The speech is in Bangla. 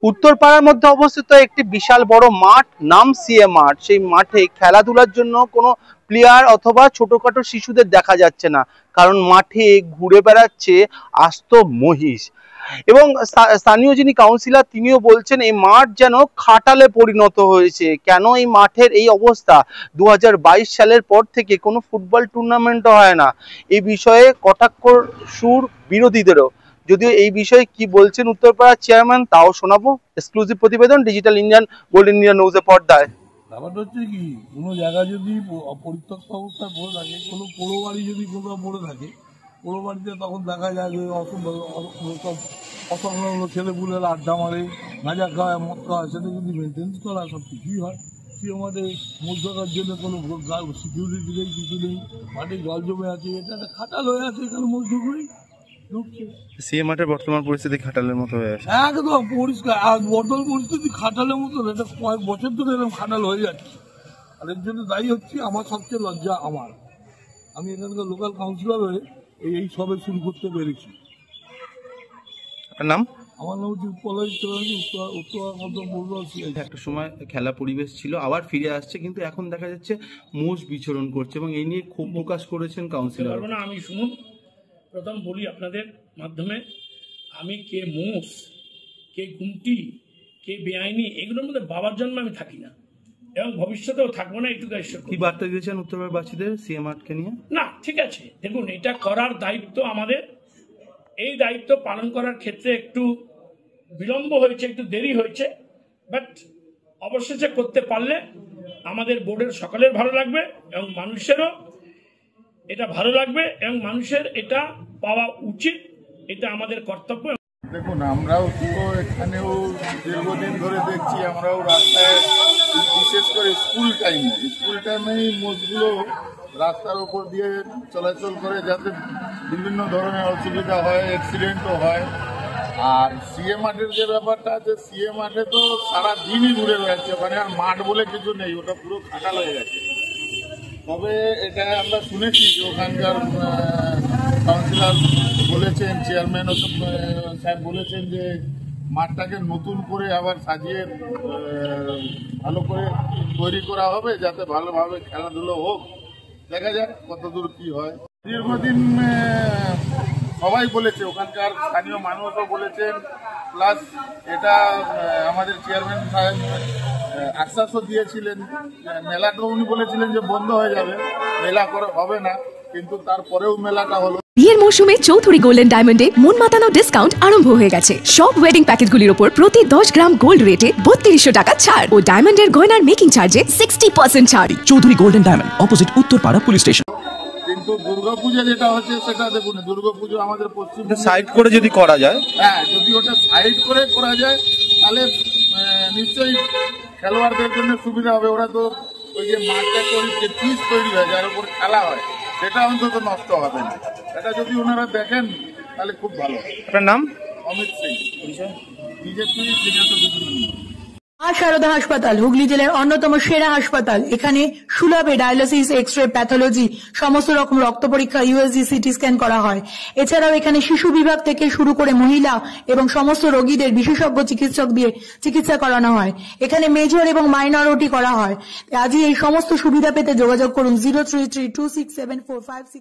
উত্তরপাড়ার মধ্যে অবস্থিত একটি বিশাল বড় মাঠ, নাম সিএ মাঠ। সেই মাঠে খেলাধুলার জন্য কোনো প্লেয়ার অথবা ছোটখাটো শিশুদের দেখা যাচ্ছে না, কারণ মাঠে ঘুরে বেড়াচ্ছে আস্ত মহিষ। এবং স্থানীয় যিনি কাউন্সিলর তিনিও বলছেন এই মাঠ যেন খাটালে পরিণত হয়েছে। কেন এই মাঠের এই অবস্থা? 2022 সালের পর থেকে কোনো ফুটবল টুর্নামেন্টও হয় না। এই বিষয়ে কটাক্ষ সুর বিরোধীদেরও। যদিও এই বিষয়ে কি বলছেন উত্তরপাড়ার চেয়ারম্যান তাও শোনাবো। এক্সক্লুসিভ প্রতিবেদন ডিজিটাল ইন্ডিয়ান, গোল্ড ইন্ডিয়া নিউজের পর্দায়। ব্যাপারটা হচ্ছে কি, কোনো জায়গা যদি পরিত্যক্ত অবস্থায় পড়ে থাকে, কোনো পোড়ো বাড়ি যদি কোথাও পড়ে থাকে, পোড়ো বাড়িতে তখন দেখা যায় যে সব অসংলগ্ন ছেলেপুলেরা আড্ডা মারে, গাঁজা খাওয়ায়, মদ খাওয়ায়, সেটা যদি মেনটেন্স করা সব কিছুই হয়। সে মাঠে মধ্যকার জন্য কোনো সিকিউরিটি নেই, কিছু নেই, মাঠে জল জমে আছে, এটা একটা খাটাল হয়ে আছে, এখানে মজদুর করেই ঢুকছে। সিএ মাঠের বর্তমান পরিস্থিতি খাটালের মতো হয়ে আছে, একদম পরিষ্কার। আর বর্তমান পরিস্থিতি খাটালের মতো, এটা কয়েক বছর ধরে এরকম খাটাল হয়ে যাচ্ছে। আর এর জন্য দায়ী হচ্ছে আমার, সবচেয়ে লজ্জা আমার। আমি এখানকার লোকাল কাউন্সিলর হয়ে এই সবে শুরু করতে পেরেছি। আপনার নাম? আমার নাম হচ্ছে উত্তর। একটা সময় খেলা পরিবেশ ছিল, আবার ফিরে আসছে, কিন্তু এখন দেখা যাচ্ছে মোষ বিচরণ করছে এবং এই নিয়ে খুব প্রকাশ করেছেন কাউন্সিলর। আমি শুনুন, প্রথম বলি আপনাদের মাধ্যমে, আমি কে মোষ, কে গুমটি, কে বেআইনি, এগুলোর মধ্যে বাবার জন্ম আমি থাকি না এবং ভবিষ্যতেও থাকবো না। একটু কি বার্তা দিয়েছেন উত্তরপাড়াবাসীদের সিএ মাঠকে নিয়ে? না, ঠিক আছে, দেখুন, এটা করার দায়িত্ব আমাদের। এই দায়িত্ব পালন করার ক্ষেত্রে একটু বিলম্ব হয়েছে, একটু দেরি হয়েছে, বাট অবশেষে করতে পারলে আমাদের বোর্ডের সকলের ভালো লাগবে এবং মানুষেরও এটা ভালো লাগবে এবং মানুষের এটা পাওয়া উচিত, এটা আমাদের কর্তব্য। দেখুন, আমরাও তো এখানেও দীর্ঘদিন ধরে দেখছি, আমরাও রাস্তায়, বিশেষ করে স্কুল টাইমেই মোষগুলো রাস্তার উপর দিয়ে চলাচল করে, যাতে বিভিন্ন ধরনের অসুবিধা হয়, অ্যাক্সিডেন্টও হয়। আর সিএ মাঠের যে ব্যাপারটা আছে, সিএ মাঠে তো সারাদিনই ঘুরে বেড়াচ্ছে, ওখানে আর মাঠ বলে কিছু নেই, ওটা পুরো খাটাল হয়ে গেছে। তবে এটা আমরা শুনেছি যে ওখানকার কাউন্সিলর বলেছেন, চেয়ারম্যান সাহেব বলেছেন যে মাঠটাকে নতুন করে আবার সাজিয়ে ভালো করে তৈরি করা হবে, যাতে ভালোভাবে খেলাধুলো হোক। দেখা যাক কতদূর কি হয়। দীর্ঘদিন সবাই বলেছে, ওখানকার স্থানীয় মানুষও বলেছেন, প্লাস এটা আমাদের চেয়ারম্যান সাহেব আশ্বাসও দিয়েছিলেন। মেলাটা উনি বলেছিলেন যে বন্ধ হয়ে যাবে, মেলা করে হবে না, কিন্তু তারপরেও মেলাটা হলো। বিয়ের মৌসুমে চৌধুরী গোল্ডেন ডায়মন্ডে মন মাতানো ডিসকাউন্ট আরম্ভ হয়ে গেছে। সব ওয়েডিং প্যাকেজগুলির উপর প্রতি 10 গ্রাম গোল্ড রেটে 3200 টাকা ছাড় ও ডায়মন্ডের গয়নার মেকিং চার্জে 60% ছাড়। Chowdhury golden diamond, opposite Uttarpara police station. কিন্তু দুর্গাপূজা যেটা হচ্ছে, সেটা দেখুন, দুর্গাপুজো আমাদের পশ্চিম সাইড করে যদি করা যায়, হ্যাঁ, যদি ওটা সাইড করে করা যায় তাহলে নিশ্চয়ই খেলোয়াড়দের জন্য সুবিধা হবে। ওরা তো ওই যে মাঠটা যে পিচ তৈরি হয়, যার উপর খেলা হয়, সেটা অন্তত নষ্ট হবে না। এটা যদি ওনারা দেখেন তাহলে খুব ভালো। আপনার নাম? অমিত সিং, বিজেপি। সারদা হাসপাতাল হুগলি জেলার অন্যতম সেরা হাসপাতাল। এখানে সুলভে ডায়ালিসিস, এক্স-রে, প্যাথোলজি, সমস্ত রকম রক্ত পরীক্ষা, ইউএসজি, সিটি স্ক্যান করা হয়। এছাড়াও এখানে শিশু বিভাগ থেকে শুরু করে মহিলা এবং সমস্ত রোগীদের বিশেষজ্ঞ চিকিৎসক দিয়ে চিকিৎসা করানো হয়। এখানে মেজর এবং মাইনর ওটি করা হয়। আজই এই সমস্ত সুবিধা পেতে যোগাযোগ করুন 033267456